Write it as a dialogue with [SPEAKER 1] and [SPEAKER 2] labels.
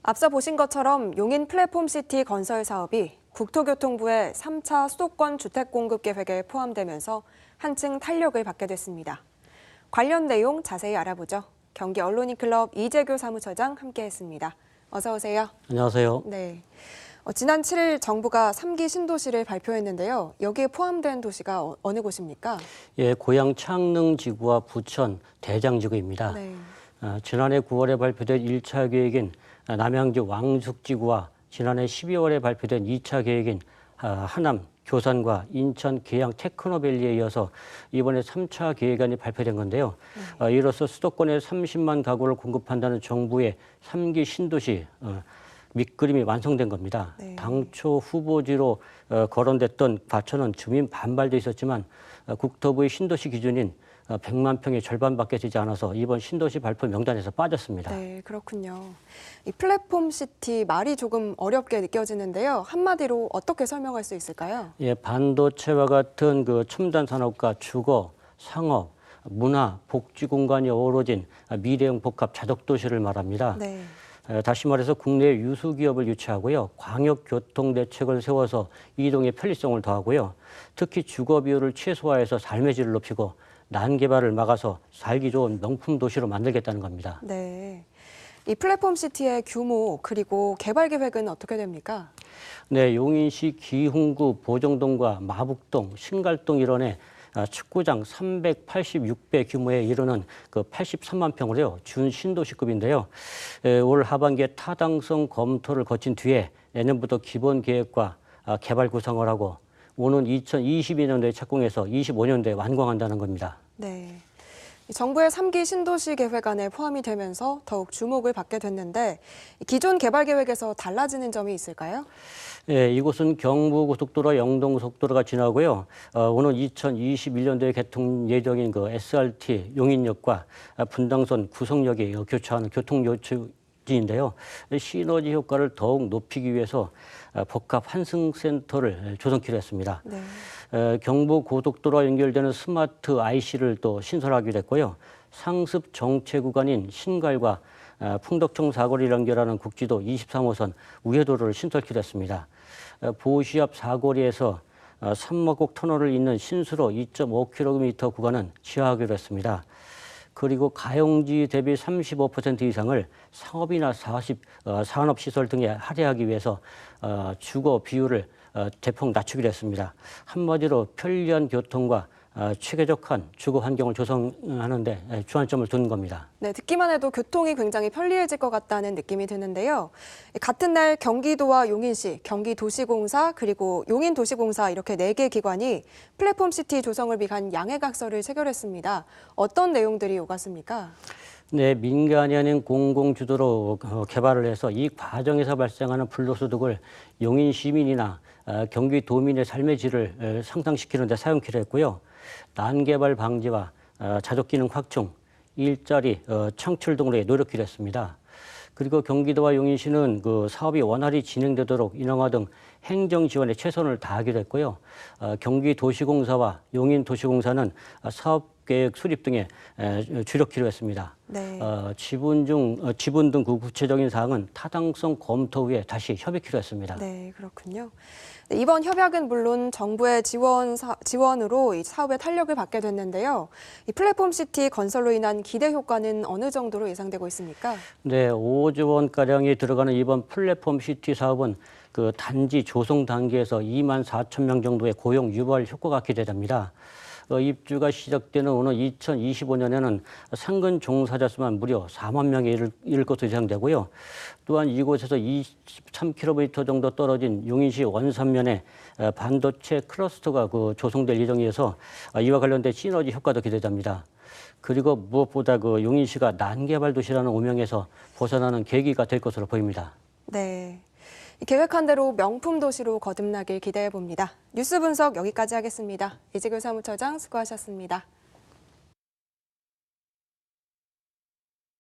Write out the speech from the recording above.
[SPEAKER 1] 앞서 보신 것처럼 용인 플랫폼시티 건설 사업이 국토교통부의 3차 수도권 주택공급계획에 포함되면서 한층 탄력을 받게 됐습니다. 관련 내용 자세히 알아보죠. 경기 언론인클럽 이재교 사무처장 함께했습니다. 어서 오세요.
[SPEAKER 2] 안녕하세요.
[SPEAKER 1] 네. 지난 7일 정부가 3기 신도시를 발표했는데요. 여기에 포함된 도시가 어느 곳입니까?
[SPEAKER 2] 예, 고양 창릉지구와 부천 대장지구입니다.
[SPEAKER 1] 네.
[SPEAKER 2] 지난해 9월에 발표된 1차 계획인 남양주 왕숙지구와 지난해 12월에 발표된 2차 계획인 하남 교산과 인천 계양 테크노밸리에 이어서 이번에 3차 계획안이 발표된 건데요. 이로써 수도권에 30만 가구를 공급한다는 정부의 3기 신도시 밑그림이 완성된 겁니다.
[SPEAKER 1] 네.
[SPEAKER 2] 당초 후보지로 거론됐던 과천은 주민 반발도 있었지만 국토부의 신도시 기준인 100만 평의 절반밖에 되지 않아서 이번 신도시 발표 명단에서 빠졌습니다.
[SPEAKER 1] 네, 그렇군요. 이 플랫폼 시티 말이 조금 어렵게 느껴지는데요. 한마디로 어떻게 설명할 수 있을까요?
[SPEAKER 2] 예, 반도체와 같은 그 첨단 산업과 주거, 상업, 문화, 복지 공간이 어우러진 미래형 복합 자덕 도시를 말합니다.
[SPEAKER 1] 네.
[SPEAKER 2] 다시 말해서 국내 유수 기업을 유치하고요, 광역 교통 대책을 세워서 이동의 편리성을 더하고요, 특히 주거 비율을 최소화해서 삶의 질을 높이고 난개발을 막아서 살기 좋은 명품 도시로 만들겠다는 겁니다.
[SPEAKER 1] 네. 이 플랫폼 시티의 규모 그리고 개발 계획은 어떻게 됩니까?
[SPEAKER 2] 네, 용인시 기흥구 보정동과 마북동, 신갈동 일원에 축구장 386배 규모에 이르는 그 83만 평으로요, 준신도시급인데요. 올 하반기에 타당성 검토를 거친 뒤에 내년부터 기본 계획과 개발 구상을 하고 오는 2022년도에 착공해서 25년도에 완공한다는 겁니다.
[SPEAKER 1] 네. 정부의 3기 신도시 계획안에 포함이 되면서 더욱 주목을 받게 됐는데 기존 개발 계획에서 달라지는 점이 있을까요?
[SPEAKER 2] 예, 이곳은 경부고속도로 영동고속도로가 지나고요. 오는 2021년도에 개통 예정인 그 SRT 용인역과 분당선 구성역이 교차하는 교통요충지인데요. 시너지 효과를 더욱 높이기 위해서 복합 환승센터를 조성키로 했습니다.
[SPEAKER 1] 네.
[SPEAKER 2] 경부고속도로와 연결되는 스마트 IC를 또 신설하기로 했고요. 상습 정체 구간인 신갈과 풍덕청 사거리를 연결하는 국지도 23호선 우회도로를 신설키로 했습니다. 보시 앞 사거리에서 삼막곡 터널을 잇는 신수로 2.5km 구간은 지하하기로 했습니다. 그리고 가용지 대비 35% 이상을 상업이나 산업시설 등에 할애하기 위해서 주거 비율을 대폭 낮추기로 했습니다. 한마디로 편리한 교통과 체계적한 주거 환경을 조성하는 데 주안점을 둔 겁니다.
[SPEAKER 1] 네, 듣기만 해도 교통이 굉장히 편리해질 것 같다는 느낌이 드는데요. 같은 날 경기도와 용인시, 경기도시공사, 그리고 용인도시공사 이렇게 4개 기관이 플랫폼 시티 조성을 위한 양해각서를 체결했습니다. 어떤 내용들이 오갔습니까?
[SPEAKER 2] 네, 민간이 아닌 공공주도로 개발을 해서 이 과정에서 발생하는 불로소득을 용인 시민이나 경기도민의 삶의 질을 상승시키는 데 사용키로 했고요. 난개발 방지와 자족기능 확충, 일자리 창출 등으로 노력키로 했습니다. 그리고 경기도와 용인시는 그 사업이 원활히 진행되도록 인허가 등 행정 지원에 최선을 다하기로 했고요. 경기도시공사와 용인도시공사는 사업계획 수립 등에 주력키로 했습니다.
[SPEAKER 1] 네.
[SPEAKER 2] 지분 등 구체적인 사항은 타당성 검토 후에 다시 협의키로 했습니다.
[SPEAKER 1] 네, 그렇군요. 네, 이번 협약은 물론 정부의 지원으로 이 사업에 탄력을 받게 됐는데요. 이 플랫폼 시티 건설로 인한 기대 효과는 어느 정도로 예상되고 있습니까?
[SPEAKER 2] 네, 5조 원가량이 들어가는 이번 플랫폼 시티 사업은 그 단지 조성 단계에서 2만 4천 명 정도의 고용 유발 효과가 기대됩니다. 입주가 시작되는 오는 2025년에는 상근 종사자 수만 무려 4만 명에 이를 것으로 예상되고요. 또한 이곳에서 23km 정도 떨어진 용인시 원산면에 반도체 클러스터가 조성될 예정이어서 이와 관련된 시너지 효과도 기대됩니다. 그리고 무엇보다 용인시가 난개발 도시라는 오명에서 벗어나는 계기가 될 것으로 보입니다.
[SPEAKER 1] 네. 계획한 대로 명품 도시로 거듭나길 기대해 봅니다. 뉴스 분석 여기까지 하겠습니다. 이재교 사무처장 수고하셨습니다.